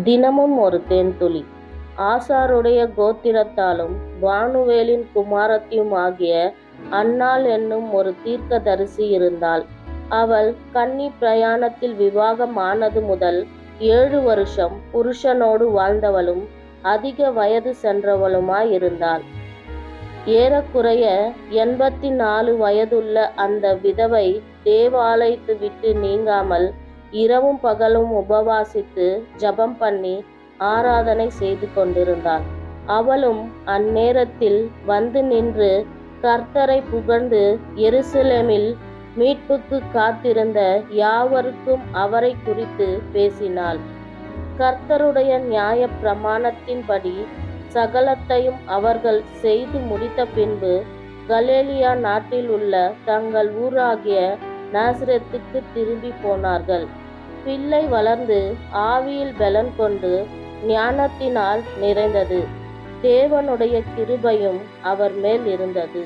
தினமும் ஒரு தேன்துளி. ஆசாருடைய கோத்திரத்தாலும் வானுவேலின் குமாரத்தியுமாகிய அன்னாள் என்னும் ஒரு தீர்க்கதரிசி இருந்தாள். அவள் கன்னி பிரயாணத்தில் விவாகம் ஆனது முதல் 7 வருஷம் புருஷனோடு வாழ்ந்தவளும் அதிக வயது சென்றவளுமாயிருந்தாள். ஏறக்குறைய 84 வயதுள்ள அந்த விதவை தேவாலயத்தை விட்டு நீங்காமல் இரவும் பகலும் உபவாசித்து ஜெபம் பண்ணி ஆராதனை செய்து கொண்டிருந்தாள். அவளும் அந்நேரத்தில் வந்து நின்று கர்த்தரை புகழ்ந்து எருசலேமில் மீட்புக்கு காத்திருந்த யாவருக்கும் அவரை குறித்து பேசினாள். கர்த்தருடைய நியாய பிரமாணத்தின்படி சகலத்தையும் அவர்கள் செய்து முடித்த பின்பு கலிலேயா நாட்டில் உள்ள தங்கள் ஊராகிய நாசரேத்துக்கு திரும்பி போனார்கள். பிள்ளை வளர்ந்து ஆவியில் பலன் கொண்டு ஞானத்தினால் நிறைந்தது. தேவனுடைய கிருபையும் அவர் மேல் இருந்தது.